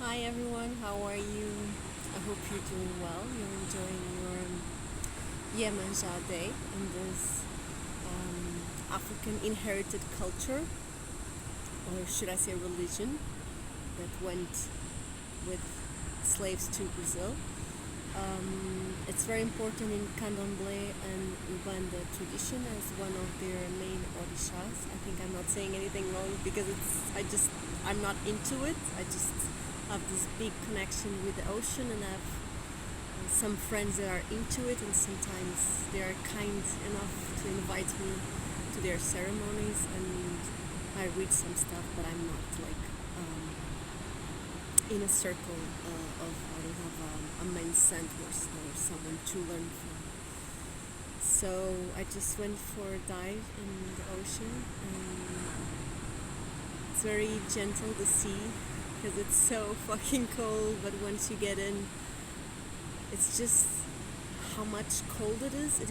Hi everyone, how are you? I hope you're doing well. You're enjoying your Iemanjá day in this African inherited culture, or should I say religion, that went with slaves to Brazil. It's very important in Candomblé and Ubanda tradition as one of their main orishas. I think I'm not saying anything wrong because I'm not into it. I just have this big connection with the ocean, and I have some friends that are into it, and sometimes they are kind enough to invite me to their ceremonies, and I read some stuff, but I'm not like in a circle of I don't have a main center or someone to learn from. So I just went for a dive in the ocean, and it's very gentle, the sea, because it's so fucking cold, but once you get in, it's just how much cold it is. It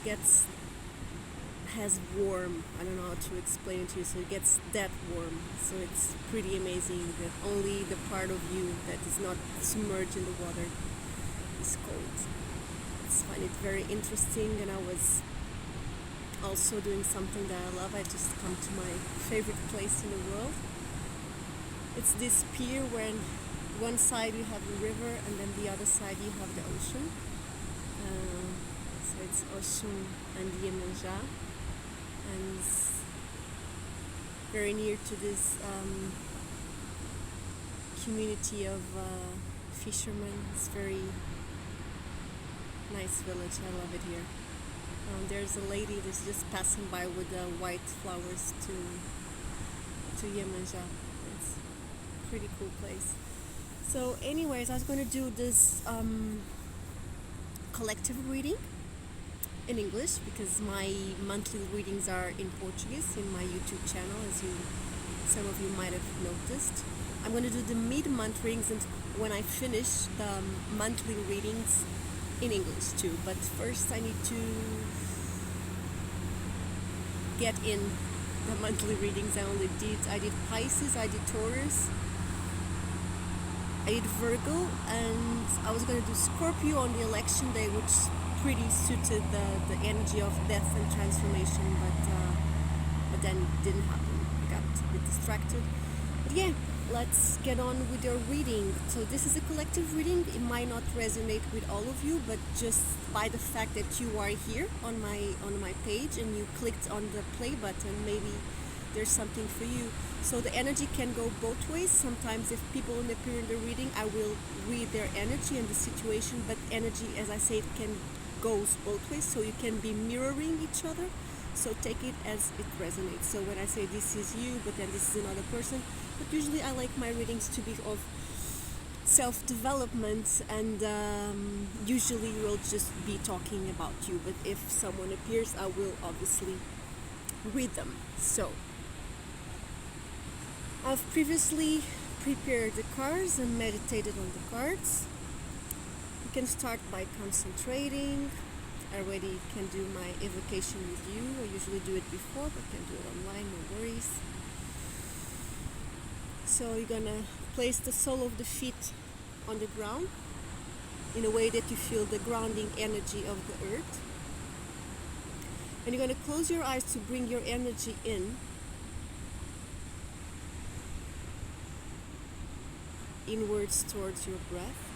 has warm, I don't know how to explain it to you, so it gets that warm. So it's pretty amazing that only the part of you that is not submerged in the water is cold. I find it very interesting, and I was also doing something that I love. I just come to my favorite place in the world. It's this pier where on one side you have the river, and then the other side you have the ocean. So it's Ocean and Iemanjá, and it's very near to this community of fishermen. It's very nice village. I love it here. There's a lady that's just passing by with white flowers to Iemanjá. It's a pretty cool place. So anyways, I was going to do this collective reading in English because my monthly readings are in Portuguese in my YouTube channel, as some of you might have noticed. I'm going to do the mid-month readings, and when I finish the monthly readings in English too. But first I need to get in the monthly readings. I did Pisces, I did Taurus, I did Virgo, and I was going to do Scorpio on the election day, which pretty suited the energy of death and transformation, but then it didn't happen. I got a bit distracted. But yeah, let's get on with your reading. So this is a collective reading. It might not resonate with all of you, but just by the fact that you are here on my page and you clicked on the play button, maybe there's something for you. So the energy can go both ways. Sometimes if people appear in the reading, I will read their energy and the situation, but energy, as I say, it can goes both ways, so you can be mirroring each other. So take it as it resonates. So when I say this is you, but then this is another person, but usually I like my readings to be of self-development, and usually we'll just be talking about you, but if someone appears, I will obviously read them. So I've previously prepared the cards and meditated on the cards. You can start by concentrating. I already can do my evocation with you. I usually do it before, but can do it online, no worries. So you're gonna place the sole of the feet on the ground in a way that you feel the grounding energy of the earth. And you're gonna close your eyes to bring your energy inwards towards your breath.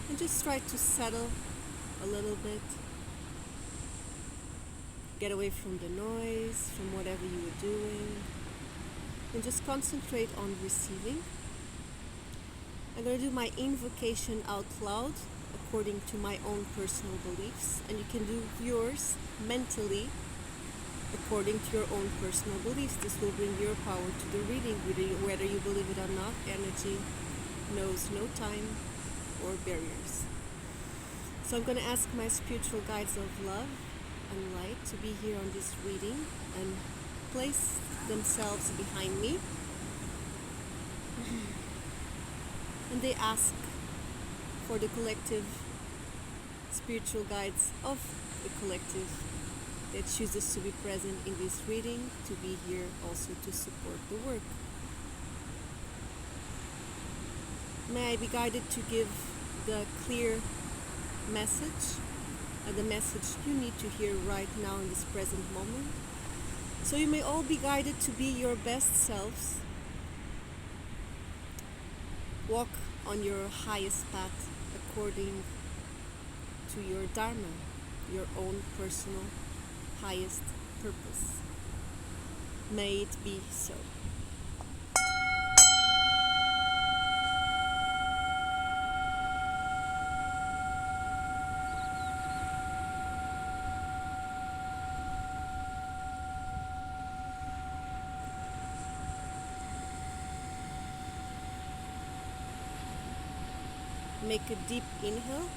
And just try to settle a little bit. Get away from the noise, from whatever you were doing. And just concentrate on receiving. I'm going to do my invocation out loud according to my own personal beliefs. And you can do yours mentally according to your own personal beliefs. This will bring your power to the reading, whether you believe it or not. Energy knows no time or barriers. So I'm going to ask my spiritual guides of love and light to be here on this reading and place themselves behind me. And they ask for the collective spiritual guides of the collective that chooses to be present in this reading, to be here also to support the work. May I be guided to give the clear message, and the message you need to hear right now in this present moment. So you may all be guided to be your best selves. Walk on your highest path according to your Dharma, your own personal highest purpose. May it be so. Make a deep inhale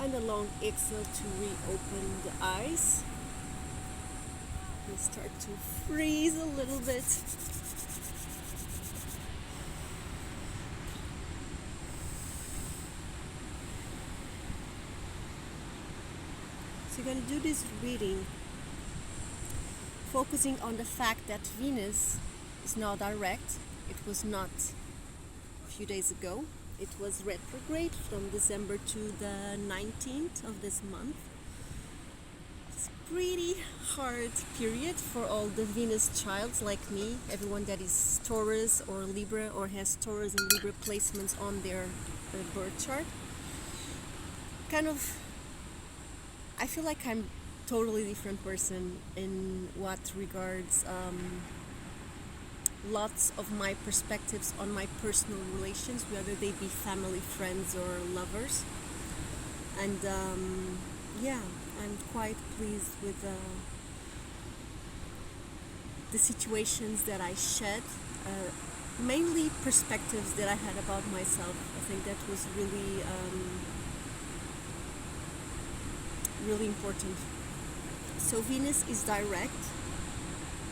and a long exhale to reopen the eyes. You start to freeze a little bit. So you're going to do this reading focusing on the fact that Venus is now direct. It was not few days ago. It was retrograde from December to the 19th of this month. It's a pretty hard period for all the Venus childs like me, everyone that is Taurus or Libra or has Taurus and Libra placements on their birth chart. I feel like I'm a totally different person in what regards lots of my perspectives on my personal relations, whether they be family, friends, or lovers. And I'm quite pleased with the situations that I shed, mainly perspectives that I had about myself. I think that was really important. So Venus is direct.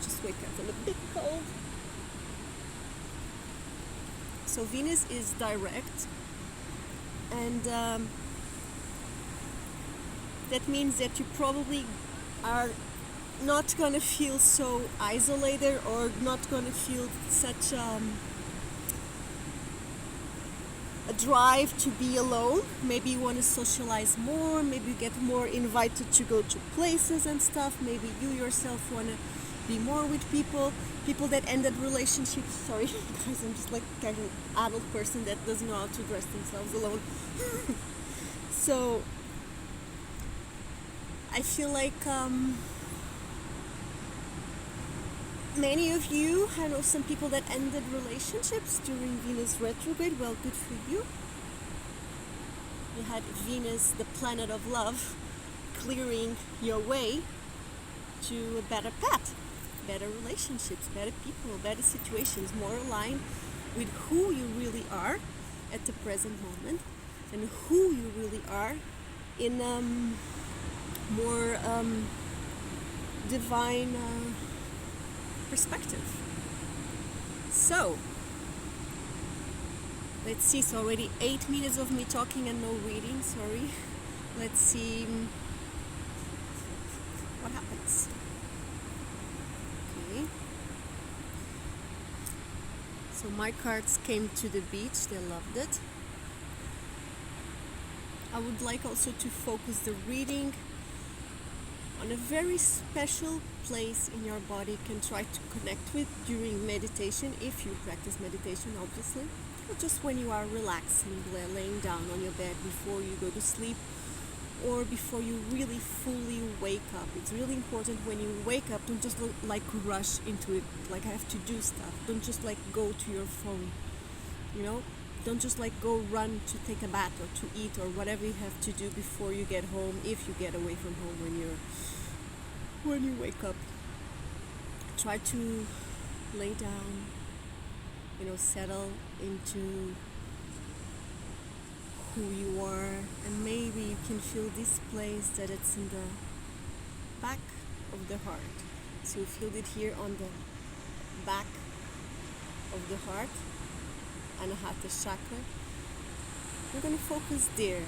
Just wake up, I'm a bit cold. So Venus is direct, and that means that you probably are not going to feel so isolated or not going to feel such a drive to be alone. Maybe you want to socialize more, maybe you get more invited to go to places and stuff, maybe you yourself want to be more with people that ended relationships. Sorry guys, I'm just like kind of an adult person that doesn't know how to dress themselves alone. So I feel like many of you, I know some people that ended relationships during Venus retrograde. Well, good for you. You had Venus, the planet of love, clearing your way to a better path, better relationships, better people, better situations, more aligned with who you really are at the present moment and who you really are in more divine perspective. So let's see, it's already 8 minutes of me talking and no reading, sorry. Let's see what happens. Okay. So my cards came to the beach, they loved it. I would like also to focus the reading on a very special place in your body you can try to connect with during meditation, if you practice meditation obviously, or just when you are relaxing, laying down on your bed before you go to sleep or before you really fully wake up. It's really important when you wake up, don't just like rush into it, like I have to do stuff. Don't just like go to your phone, you know? Don't just like go run to take a bath or to eat or whatever you have to do before you get home, if you get away from home when you wake up. Try to lay down, settle into who you are, and maybe you can feel this place that it's in the back of the heart. So you feel it here on the back of the heart, Anahata chakra. We're going to focus there.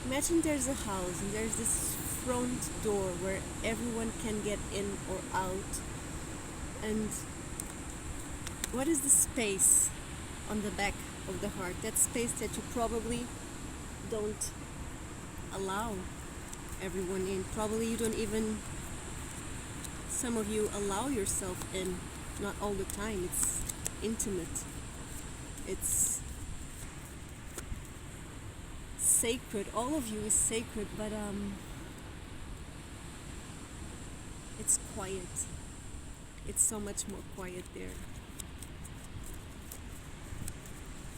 Imagine there's a house and there's this front door where everyone can get in or out. And what is the space on the back of the heart, that space that you probably don't allow everyone in. Probably you don't even, some of you allow yourself in, not all the time. It's intimate, it's sacred. All of you is sacred, but it's quiet. It's so much more quiet there.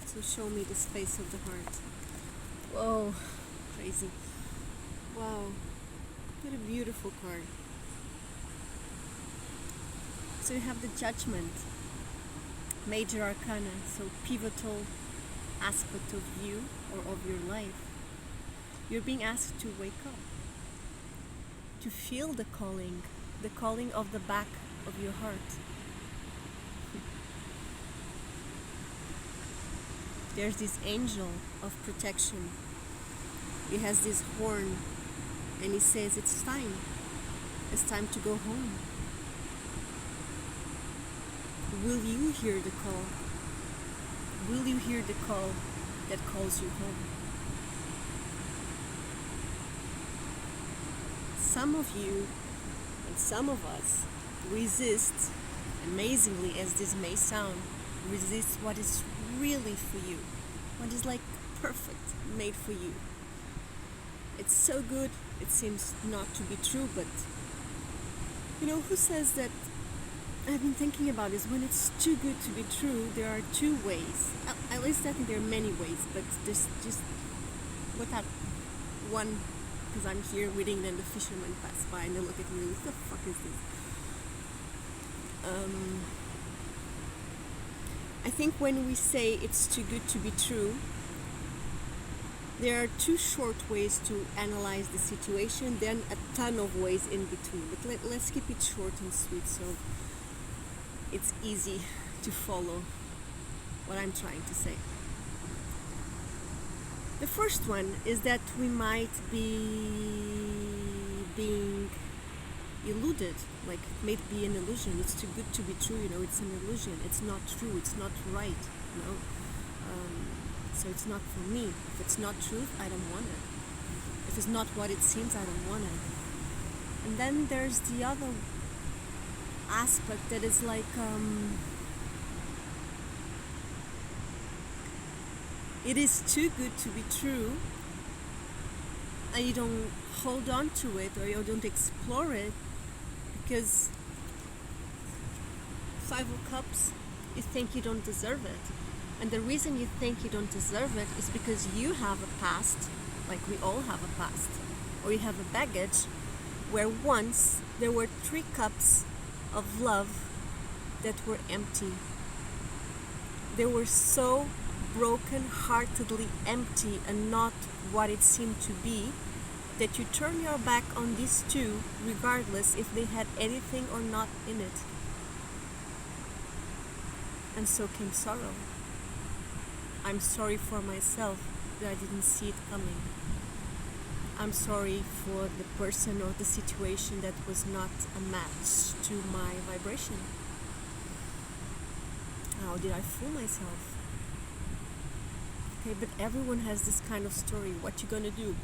So show me the space of the heart. Whoa, crazy. Wow, what a beautiful card. So you have the Judgment, Major Arcana, so pivotal aspect of you or of your life. You're being asked to wake up, to feel the calling of the back of your heart. There's this angel of protection. He has this horn and he says it's time to go home. Will you hear the call? Will you hear the call that calls you home? Some of you and some of us resist, amazingly as this may sound, resist what is really for you, what is like perfect, made for you. It's so good, it seems not to be true, but you know, who says that? I've been thinking about this. When it's too good to be true, there are two ways. At least I think there are many ways, but there's just without one, because I'm here reading, then the fishermen pass by and they look at me, what the fuck is this? I think when we say it's too good to be true, there are two short ways to analyze the situation, then a ton of ways in between. But let's keep it short and sweet so it's easy to follow what I'm trying to say. The first one is that we might be being eluded, like may be an illusion. It's too good to be true, you know, it's an illusion. It's not true, it's not right, you know. So it's not for me. If it's not truth, I don't want it. If it's not what it seems, I don't want it. And then there's the other aspect that is like it is too good to be true, and you don't hold on to it or you don't explore it because Five of Cups, you think you don't deserve it. And the reason you think you don't deserve it is because you have a past, like we all have a past, or you have a baggage where once there were 3 cups of love that were empty. They were so broken-heartedly empty and not what it seemed to be that you turn your back on these 2 regardless if they had anything or not in it. And so came sorrow. I'm sorry for myself that I didn't see it coming. I'm sorry for the person or the situation that was not a match to my vibration. How did I fool myself? Okay, but everyone has this kind of story. What you gonna do?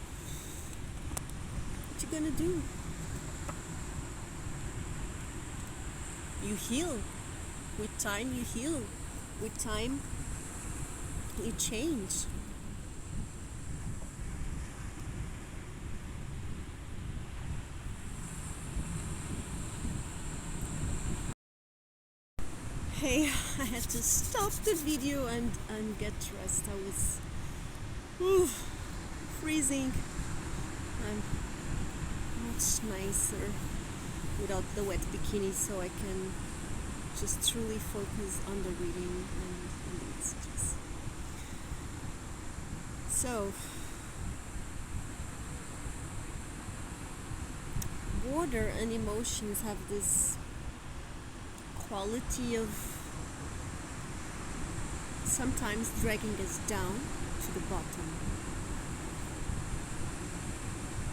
What you gonna do? You heal. With time you heal. With time you change. Hey, I had to stop the video and get dressed. I was freezing. I'm much nicer without the wet bikini, so I can just truly focus on the reading and the messages. So, border and emotions have this quality of sometimes dragging us down to the bottom.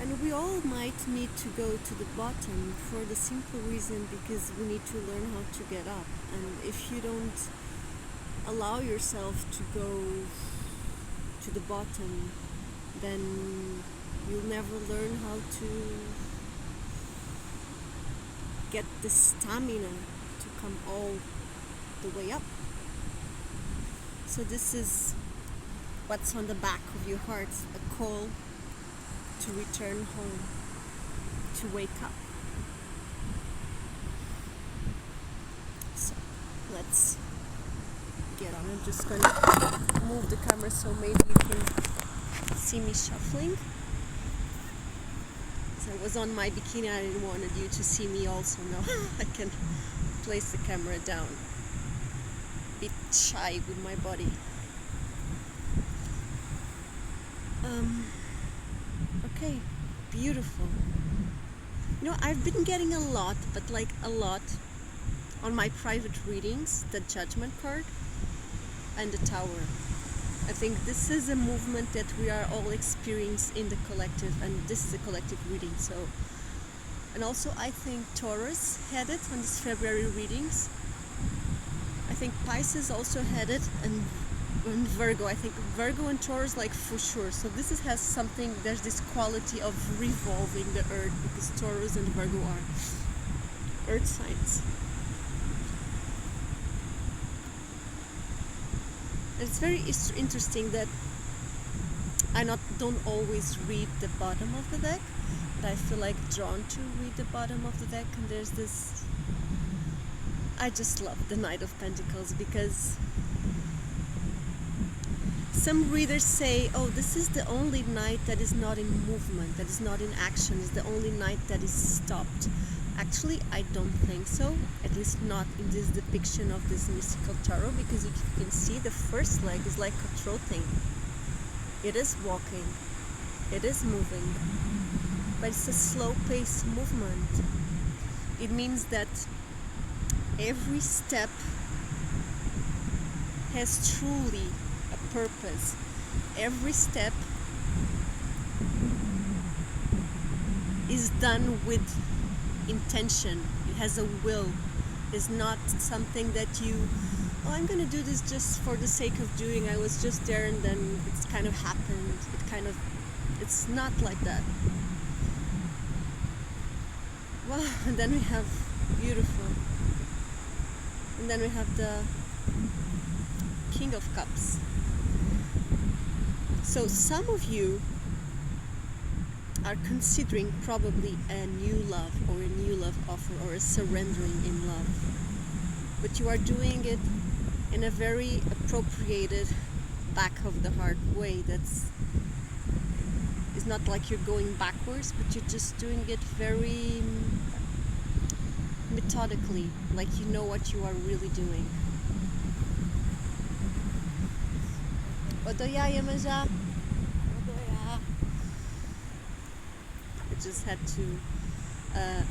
And we all might need to go to the bottom for the simple reason because we need to learn how to get up. And if you don't allow yourself to go to the bottom, then you'll never learn how to get the stamina to come all the way up. So this is what's on the back of your heart, a call to return home, to wake up. So let's get on. I'm just going to move the camera so maybe you can see me shuffling. So I was on my bikini, I didn't want you to see me also. Now I can place the camera down. Bit shy with my body. Okay, beautiful. You know, I've been getting a lot, but like a lot, on my private readings, the Judgment card and the Tower. I think this is a movement that we are all experiencing in the collective, and this is a collective reading. So, and also I think Taurus had it on these February readings. I think Pisces also had it, and Virgo. I think Virgo and Taurus, like, for sure. So this has something, there's this quality of revolving the earth, because Taurus and Virgo are earth signs. And it's very interesting that I don't always read the bottom of the deck, but I feel like drawn to read the bottom of the deck, and there's this, I just love the Knight of Pentacles, because some readers say, oh, this is the only knight that is not in movement, that is not in action, is the only knight that is stopped. Actually, I don't think so, at least not in this depiction of this mystical tarot, because if you can see, the first leg is like a trotting. It is walking, it is moving, but it's a slow-paced movement. It means that every step has truly a purpose. Every step is done with intention. It has a will. It's not something that you, oh, I'm gonna do this just for the sake of doing. I was just there and then it's kind of happened. It's not like that. Wow, and then we have beautiful. And then we have the King of Cups. So some of you are considering probably a new love, or a new love offer, or a surrendering in love. But you are doing it in a very appropriated, back of the heart way. It's not like you're going backwards, but you're just doing it very methodically, like you know what you are really doing. Odoya Iemanjá. Odoya. I just had to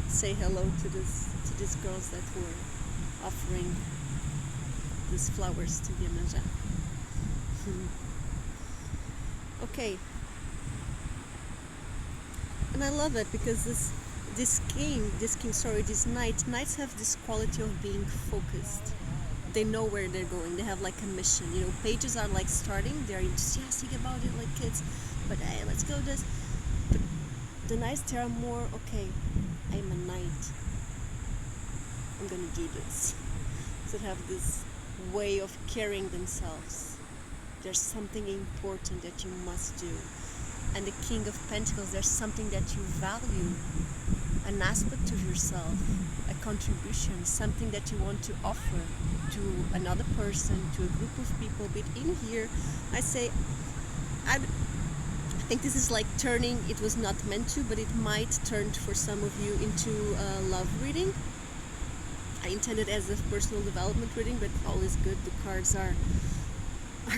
say hello to these girls that were offering these flowers to Iemanjá. Okay. And I love it because this knights have this quality of being focused. They know where they're going. They have like a mission. You know, pages are like starting. They're enthusiastic about it like kids. But hey, let's go this. But the knights, they are more, okay, I'm a knight. I'm gonna do this. So they have this way of carrying themselves. There's something important that you must do. And the King of Pentacles, there's something that you value, an aspect of yourself, a contribution, something that you want to offer to another person, to a group of people. But in here, I say, I think this is like turning, it was not meant to, but it might turn for some of you into a love reading. I intended as a personal development reading, but all is good. The cards are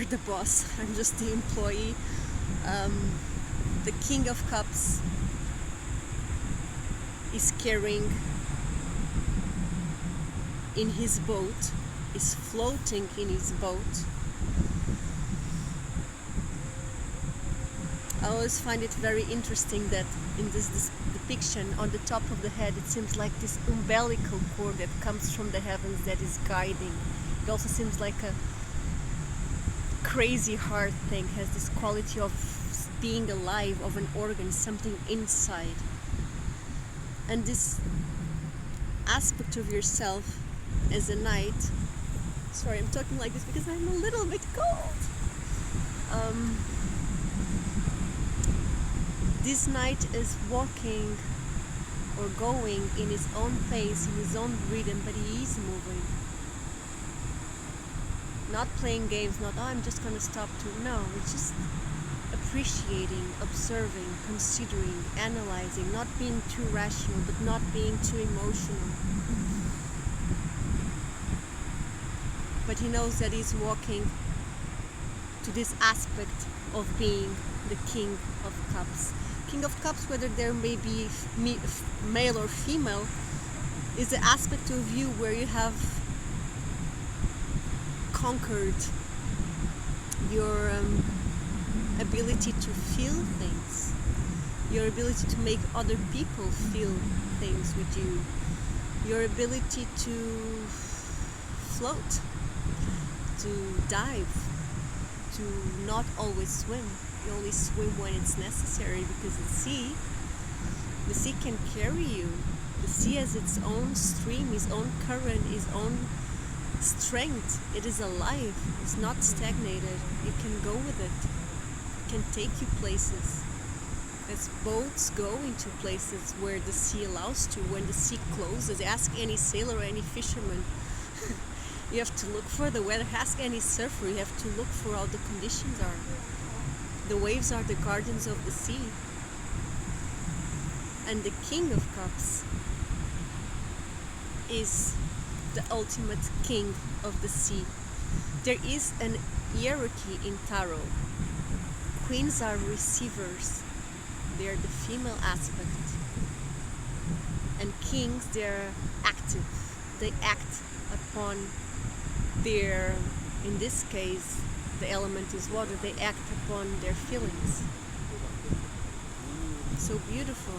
the boss. I'm just the employee. The King of Cups is carrying in his boat, is floating in his boat. I always find it very interesting that in this depiction, on the top of the head, it seems like this umbilical cord that comes from the heavens that is guiding. It also seems like crazy heart thing has this quality of being alive, of an organ, something inside. And this aspect of yourself as a knight, sorry, I'm talking like this because I'm a little bit cold. This knight is walking or going in his own pace, in his own rhythm, but he is moving. Not playing games, not, oh, I'm just gonna stop to, no, it's just appreciating, observing, considering, analyzing, not being too rational, but not being too emotional. But he knows that he's walking to this aspect of being the King of Cups. King of Cups, whether there may be male or female, is the aspect of you where you have conquered your ability to feel things, your ability to make other people feel things with you, your ability to float, to dive, to not always swim. You only swim when it's necessary, because the sea can carry you. The sea has its own stream, its own current, its own strength. It is alive. It's not stagnated. You can go with it. It can take you places. As boats go into places where the sea allows to. When the sea closes, ask any sailor or any fisherman. You have to look for the weather. Ask any surfer. You have to look for how the conditions are. The waves are the guardians of the sea. And the King of Cups is the ultimate king of the sea. There is an hierarchy in tarot. Queens are receivers. They are the female aspect. And kings, they're active. They act upon their, in this case, the element is water, they act upon their feelings. So beautiful.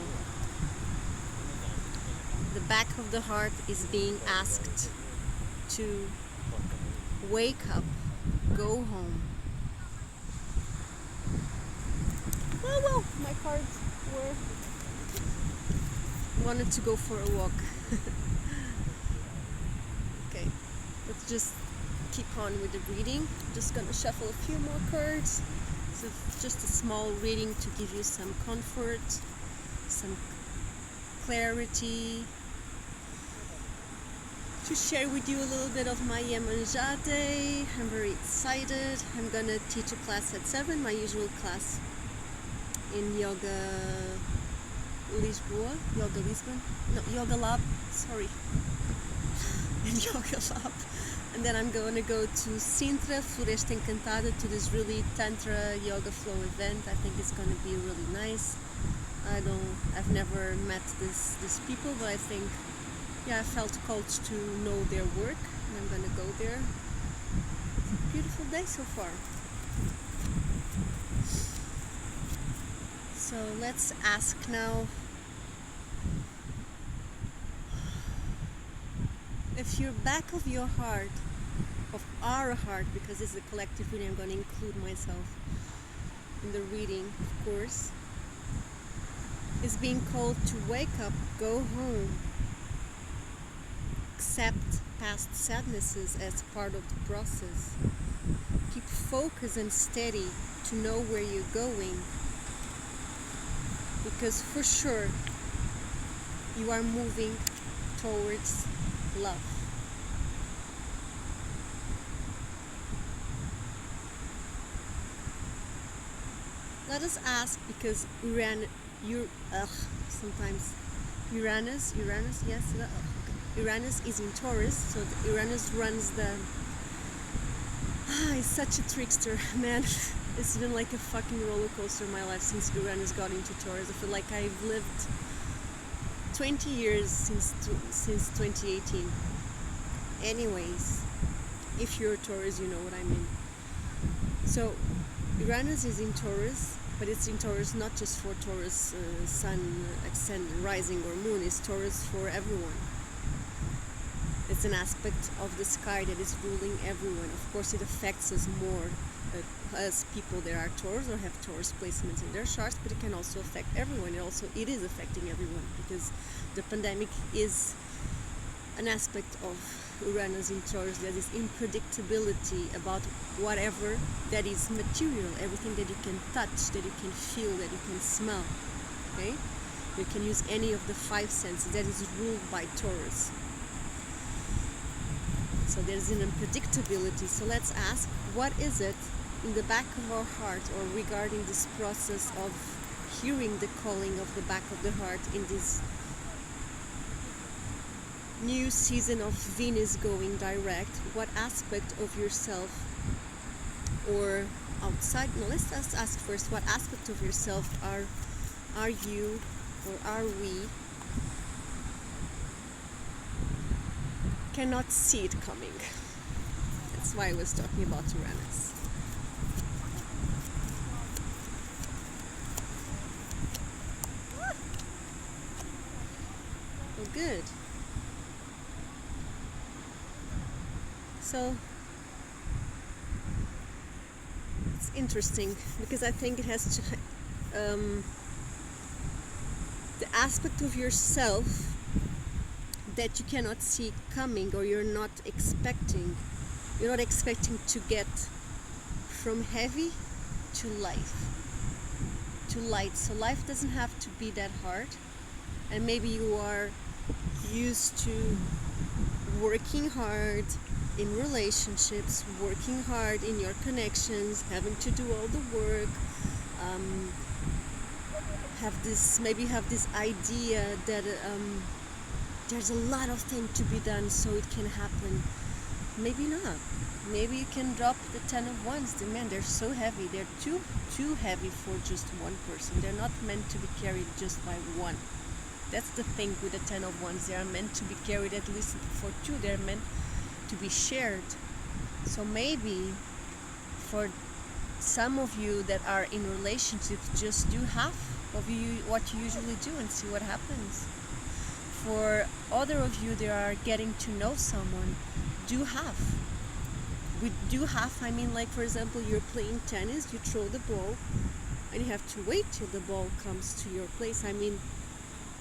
The back of the heart is being asked to wake up, go home. Well, my cards wanted to go for a walk. Okay, let's just keep on with the reading. I'm just gonna shuffle a few more cards. So just a small reading to give you some comfort, some clarity, to share with you a little bit of my Iemanjá day. I'm very excited. I'm gonna teach a class at 7, my usual class in Yoga Lisboa, Yoga Lisbon, no, Yoga Lab, sorry, in Yoga Lab. And then I'm going to go to Sintra, Floresta Encantada, to this really Tantra Yoga Flow event. I think it's going to be really nice. I've never met these people, but I think, yeah, I felt called to know their work, and I'm going to go there. It's a beautiful day so far. So let's ask now, if your back of your heart, of our heart, because it's a collective reading, I'm going to include myself in the reading, of course, is being called to wake up, go home, accept past sadnesses as part of the process, keep focused and steady to know where you're going, because for sure you are moving towards love. Let us ask, because sometimes Uranus, yes, Uranus is in Taurus, so Uranus runs the. He's such a trickster, man. It's been like a fucking roller coaster in my life since Uranus got into Taurus. I feel like I've lived 20 years since 2018. Anyways, if you're a Taurus, you know what I mean. So Uranus is in Taurus, but it's in Taurus not just for Taurus sun, ascendant, rising or moon. It's Taurus for everyone. It's an aspect of the sky that is ruling everyone. Of course, it affects us more as people that are Taurus or have Taurus placements in their charts, but it can also affect everyone. It is affecting everyone, because the pandemic is an aspect of Uranus in Taurus. There is unpredictability about whatever that is material, everything that you can touch, that you can feel, that you can smell. Okay, you can use any of the 5 senses that is ruled by Taurus. So there's an unpredictability. So let's ask, what is it in the back of our heart, or regarding this process of hearing the calling of the back of the heart in this new season of Venus going direct? What aspect of yourself, or outside, no, let's just ask first, what aspect of yourself are you, or are we, cannot see it coming? That's why I was talking about Uranus. Oh, good. So it's interesting, because I think it has to the aspect of yourself that you cannot see coming, or you're not expecting to get from heavy to light. So life doesn't have to be that hard, and maybe you are used to working hard in relationships, working hard in your connections, having to do all the work, have this idea that there's a lot of things to be done so it can happen. Maybe not. Maybe you can drop the 10 of Wands. Man, they're so heavy. They're too heavy for just one person. They're not meant to be carried just by one. That's the thing with the 10 of Wands. They are meant to be carried at least for two. They're meant to be shared. So maybe for some of you that are in relationships, just do half of what you usually do and see what happens. For other of you that are getting to know someone, do half. With do half, I mean, like, for example, you're playing tennis, you throw the ball, and you have to wait till the ball comes to your place. I mean,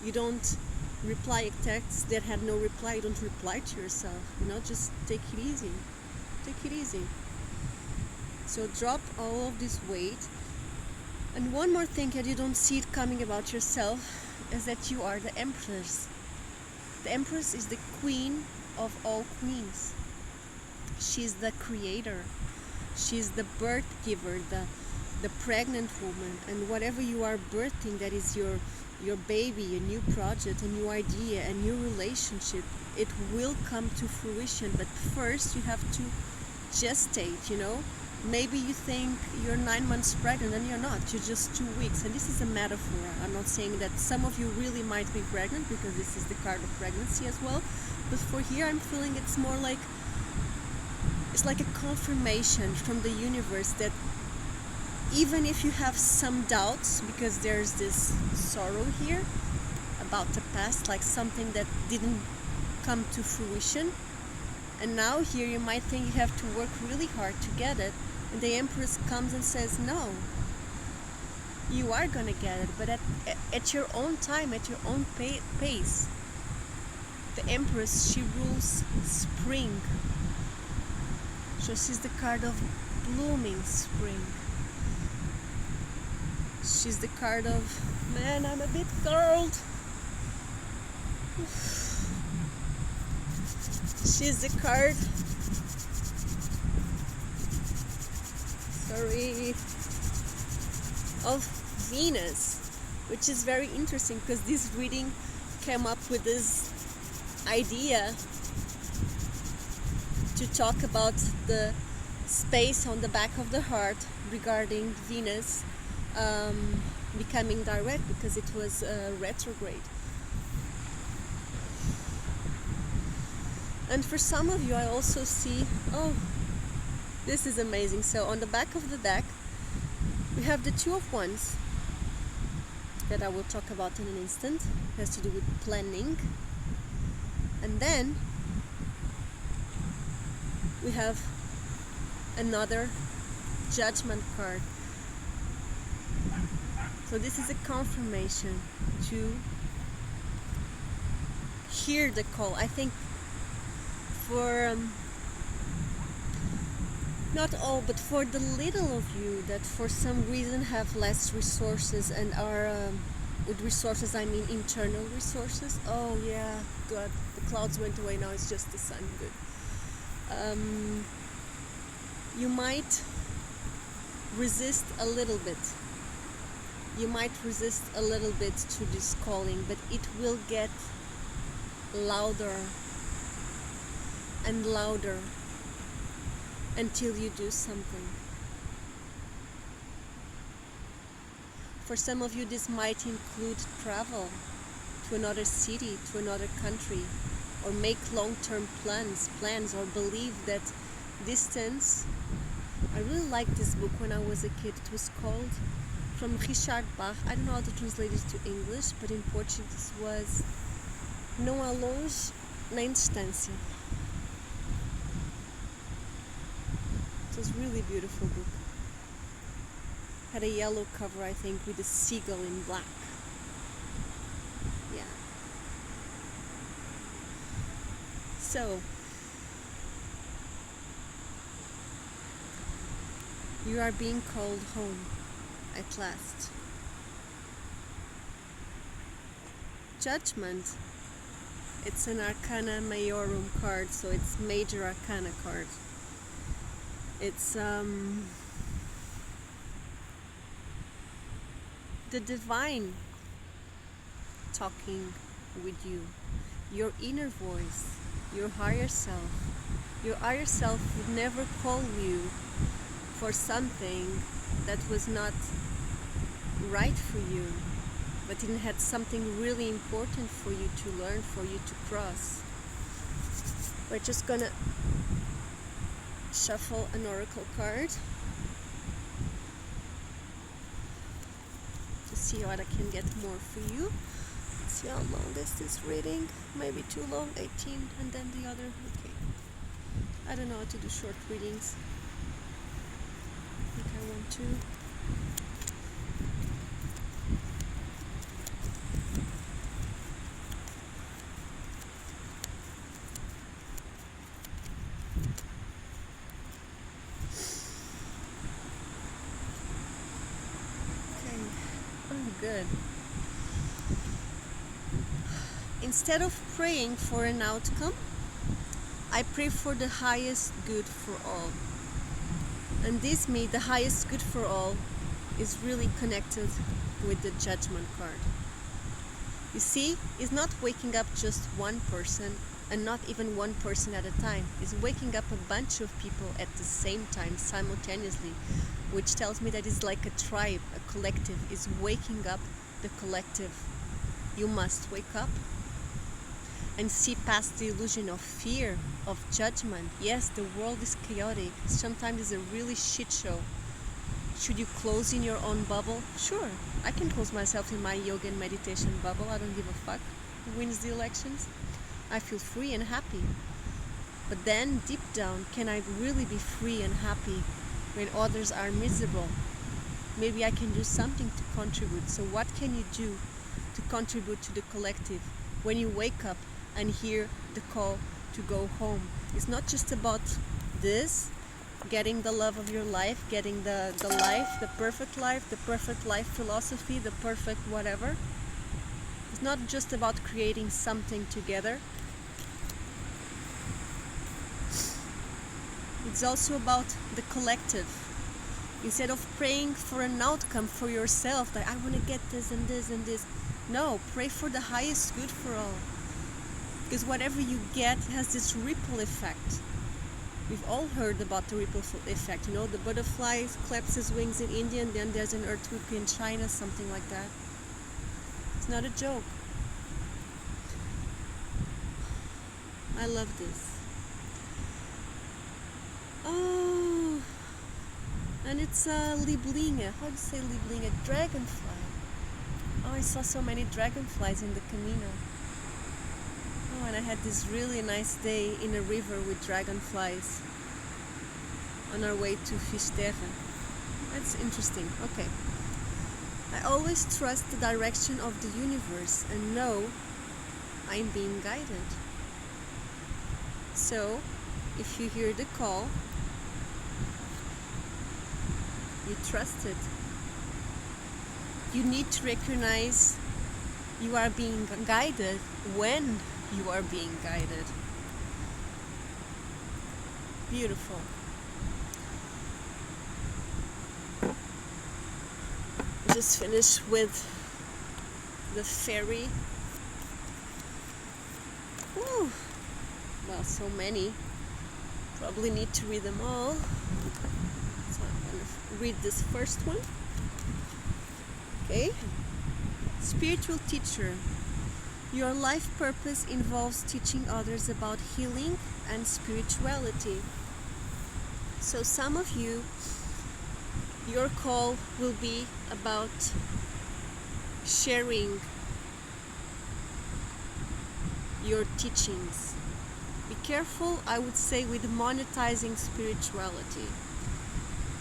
you don't reply a text that had no reply. You don't reply to yourself. Just take it easy. Take it easy. So drop all of this weight. And one more thing that you don't see it coming about yourself is that you are the Empress. The Empress is the queen of all queens. She's the creator. She's the birth giver, the pregnant woman. And whatever you are birthing, that is your baby, a new project, a new idea, a new relationship, it will come to fruition. But first you have to gestate, Maybe you think you're 9 months pregnant and you're not. You're just 2 weeks. And this is a metaphor. I'm not saying that some of you really might be pregnant, because this is the card of pregnancy as well. But for here, I'm feeling it's more like, it's like a confirmation from the universe that even if you have some doubts, because there's this sorrow here about the past, like something that didn't come to fruition, and now here you might think you have to work really hard to get it, and the Empress comes and says, no, you are gonna get it, but at your own time, at your own pace. The Empress, she rules spring. So she's the card of blooming spring. She's the card of, man, I'm a bit cold. She's the card, of Venus, which is very interesting, because this reading came up with this idea to talk about the space on the back of the heart regarding Venus becoming direct, because it was retrograde. And for some of you, I also see, this is amazing. So on the back of the deck, we have the 2 of Wands that I will talk about in an instant. It has to do with planning. And then we have another Judgment card. So this is a confirmation to hear the call. I think for not all, but for the little of you that for some reason have less resources and are with resources I mean internal resources. Oh yeah, God, the clouds went away, now it's just the sun. Good. You might resist a little bit. You might resist a little bit to this calling, but it will get louder and louder until you do something. For some of you, this might include travel to another city, to another country, or make long-term plans, or believe that distance. I really liked this book when I was a kid. It was called, from Richard Bach, I don't know how to translate it to English, but in Portuguese was Não há longe nem distância. It was a really beautiful book. Had a yellow cover, I think, with a seagull in black. Yeah. So, you are being called home at last. Judgment. It's an Arcana Majorum card, so it's Major Arcana card. It's the divine talking with you, your inner voice, your higher self. Your higher self would never call you for something that was not right for you, but it had something really important for you to learn, for you to cross. We're just gonna shuffle an oracle card to see what I can get more for you. Let's see how long is this reading. Maybe too long, 18, and then the other. Okay. I don't know how to do short readings. I think I want to. Good. Instead of praying for an outcome, I pray for the highest good for all. And this the highest good for all is really connected with the Judgment card. You see, it's not waking up just one person, and not even one person at a time. It's waking up a bunch of people at the same time, simultaneously, which tells me that it's like a tribe, a collective is waking up the collective. You must wake up and see past the illusion of fear, of judgment. Yes, the world is chaotic. Sometimes it's a really shit show. Should you close in your own bubble? Sure, I can close myself in my yoga and meditation bubble. I don't give a fuck who wins the elections. I feel free and happy. But then, deep down, can I really be free and happy when others are miserable? Maybe I can do something to contribute. So what can you do to contribute to the collective when you wake up and hear the call to go home? It's not just about this, getting the love of your life, getting the life, the perfect life philosophy, the perfect whatever. It's not just about creating something together. It's also about the collective. Instead of praying for an outcome for yourself, that I want to get this and this and this. No, pray for the highest good for all. Because whatever you get has this ripple effect. We've all heard about the ripple effect. You know, the butterfly claps his wings in India and then there's an earthquake in China, something like that. It's not a joke. I love this. Oh, and it's a Liblinga. How do you say Liblinga? Dragonfly. Oh, I saw so many dragonflies in the Camino. Oh, and I had this really nice day in a river with dragonflies on our way to Fish Terra. That's interesting. Okay. I always trust the direction of the universe and know I'm being guided. So, if you hear the call, you trust it. You need to recognize you are being guided when you are being guided. Beautiful. Just finished with the fairy. Whew. Well, so many. Probably need to read them all. So I'm going to read this first one. Okay. Spiritual teacher. Your life purpose involves teaching others about healing and spirituality. So some of you, your call will be about sharing your teachings. Be careful, I would say, with monetizing spirituality.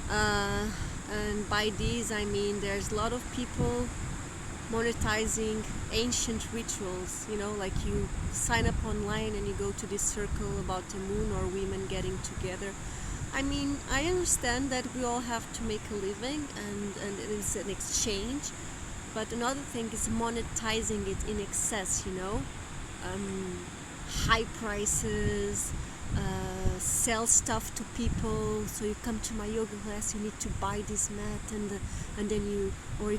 And by these I mean there's a lot of people monetizing ancient rituals, you know, like you sign up online and you go to this circle about the moon or women getting together. I mean, I understand that we all have to make a living and it's an exchange, but another thing is monetizing it in excess, you know, high prices, sell stuff to people. So you come to my yoga class, you need to buy this mat, and then you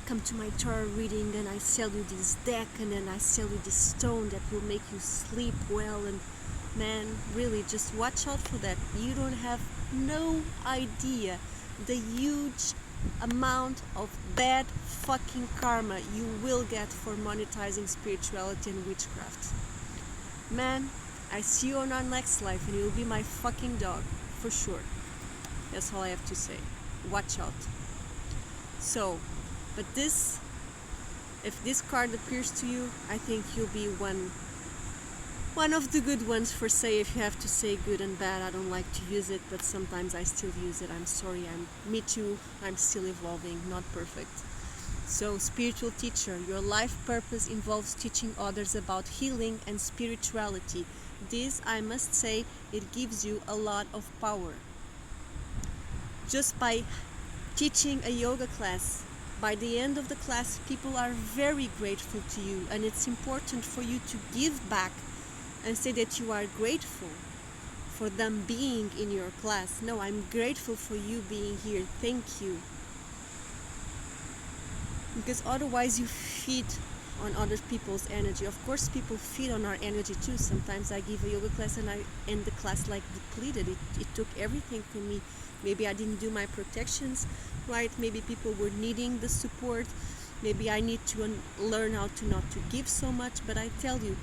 come to my tarot reading and I sell you this deck, and then I sell you this stone that will make you sleep well. And man, really, just watch out for that. You don't have no idea the huge amount of bad fucking karma you will get for monetizing spirituality and witchcraft. Man, I see you on our next life and you'll be my fucking dog, for sure. That's all I have to say. Watch out. So, but this, if this card appears to you, I think you'll be one of the good ones. For say, if you have to say good and bad, I don't like to use it, but sometimes I still use it. I'm sorry, me too, I'm still evolving, not perfect. So, spiritual teacher, your life purpose involves teaching others about healing and spirituality. This, I must say, it gives you a lot of power. Just by teaching a yoga class, by the end of the class, people are very grateful to you, and it's important for you to give back and say that you are grateful for them being in your class. No, I'm grateful for you being here. Thank you. Because otherwise you feed on other people's energy. Of course, people feed on our energy too. Sometimes I give a yoga class and I end the class like depleted. It took everything from me. Maybe I didn't do my protections right. Maybe people were needing the support. Maybe I need to learn how to not to give so much. But I tell you,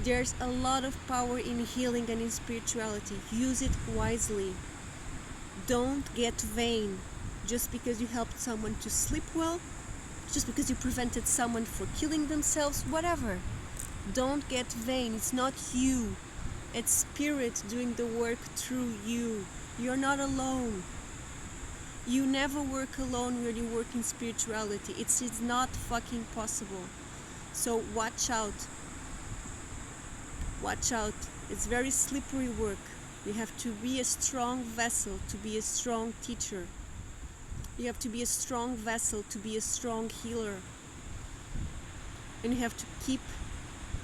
there's a lot of power in healing and in spirituality. Use it wisely. Don't get vain just because you helped someone to sleep well, just because you prevented someone from killing themselves, whatever. Don't get vain. It's not you. It's spirit doing the work through you. You're not alone. You never work alone when you work in spirituality. It's not fucking possible. So watch out. Watch out. It's very slippery work. You have to be a strong vessel to be a strong teacher. You have to be a strong vessel to be a strong healer. And you have to keep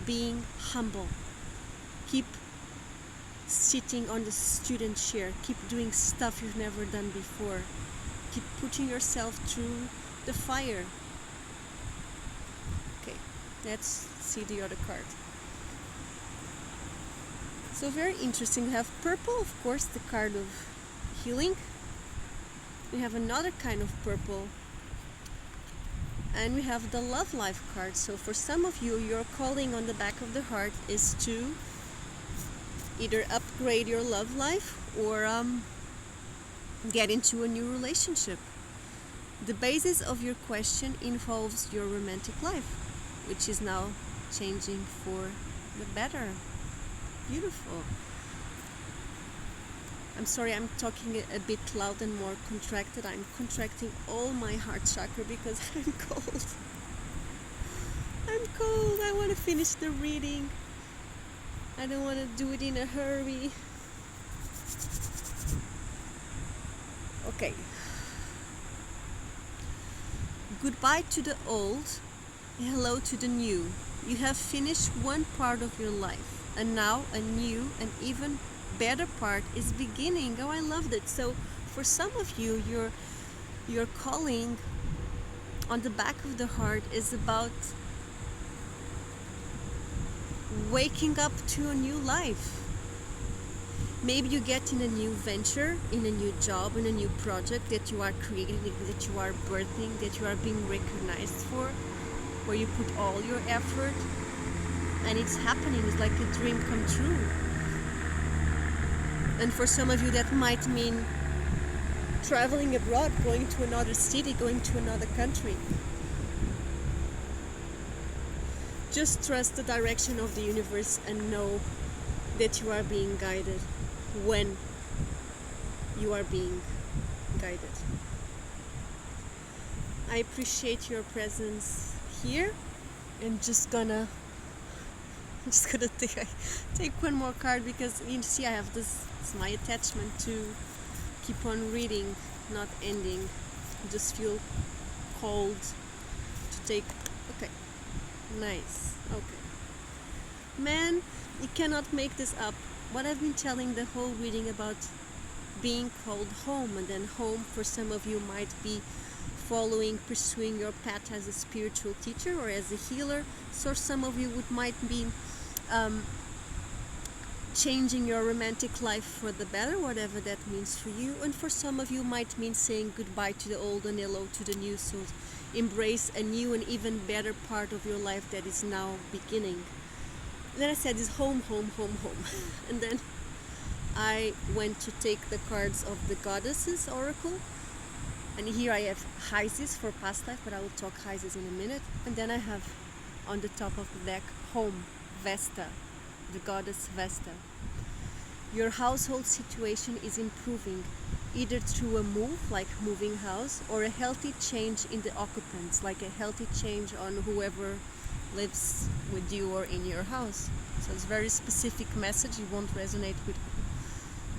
being humble. Keep sitting on the student chair. Keep doing stuff you've never done before. Keep putting yourself through the fire. Okay, let's see the other card. So very interesting. We have purple, of course, the card of healing. We have another kind of purple, and we have the love life card. So for some of you, your calling on the back of the heart is to either upgrade your love life or get into a new relationship. The basis of your question involves your romantic life, which is now changing for the better. Beautiful. I'm sorry, I'm talking a bit loud and more contracted. I'm contracting all my heart chakra because I'm cold. I'm cold. I want to finish the reading. I don't want to do it in a hurry. Okay. Goodbye to the old, hello to the new. You have finished one part of your life, and now a new and even better part is beginning. Oh, I loved it. So for some of you, your calling on the back of the heart is about waking up to a new life. Maybe you get in a new venture, in a new job, in a new project that you are creating, that you are birthing, that you are being recognized for, where you put all your effort, and it's happening. It's like a dream come true. And for some of you, that might mean traveling abroad, going to another city, going to another country. Just trust the direction of the universe and know that you are being guided when you are being guided. I appreciate your presence here, and just gonna take one more card, because you see I have this, it's my attachment to keep on reading, not ending. I just feel called to take. Okay, nice. Okay, man, you cannot make this up. What I've been telling the whole reading about being called home, and then home for some of you might be pursuing your path as a spiritual teacher or as a healer. So some of you might be changing your romantic life for the better, whatever that means for you. And for some of you might mean saying goodbye to the old and hello to the new. So embrace a new and even better part of your life that is now beginning. Then I said, is home, home, home, home. And then I went to take the cards of the Goddesses Oracle. And here I have Isis for past life, but I will talk Isis in a minute. And then I have on the top of the deck, home, Vesta, the goddess Vesta. Your household situation is improving, either through a move, like moving house, or a healthy change in the occupants, like a healthy change on whoever lives with you or in your house. So it's a very specific message. It won't resonate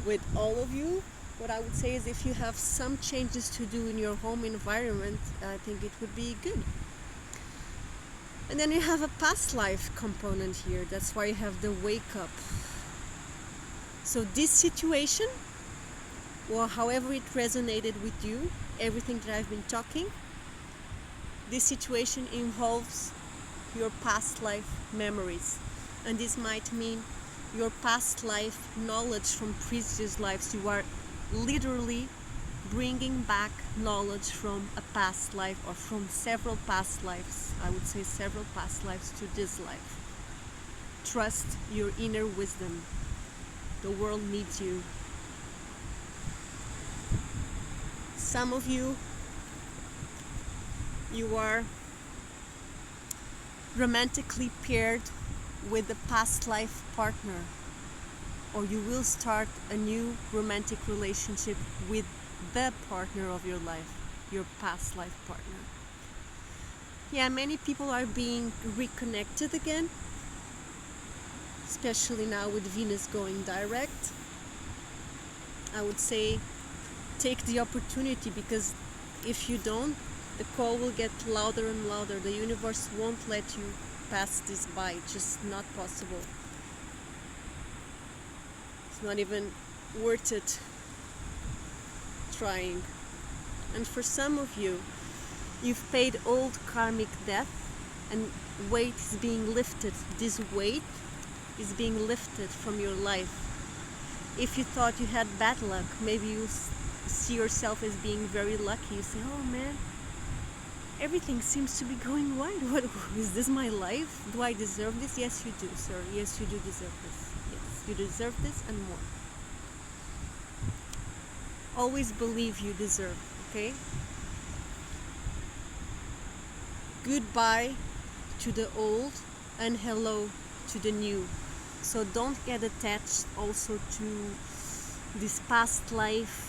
with all of you. What I would say is, if you have some changes to do in your home environment, I think it would be good. And then you have a past life component here. That's why you have the wake up. So this situation, or however it resonated with you, everything that I've been talking, this situation involves your past life memories. And this might mean your past life knowledge from previous lives. You are literally bringing back knowledge from a past life, or from several past lives. I would say several past lives to this life. Trust your inner wisdom. The world needs you. Some of you are romantically paired with a past life partner, or you will start a new romantic relationship with the partner of your life, your past life partner. Yeah, many people are being reconnected again, especially now with Venus going direct. I would say take the opportunity, because if you don't, the call will get louder and louder. The universe won't let you pass this by. It's just not possible. It's not even worth it trying. And for some of you, you've paid old karmic debt, and weight is being lifted. This weight is being lifted from your life. If you thought you had bad luck, maybe you see yourself as being very lucky. You say, oh man, everything seems to be going right. What is this, my life? Do I deserve this? Yes, you do, sir. Yes, you do deserve this. Yes, you deserve this and more. Always believe you deserve, okay? Goodbye to the old and hello to the new. So don't get attached also to this past life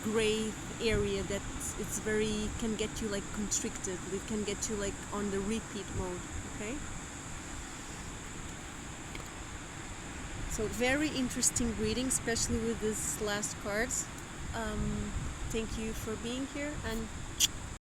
gray area that it's very can get you like constricted. It can get you like on the repeat mode. Okay. So very interesting reading, especially with these last cards. Thank you for being here, and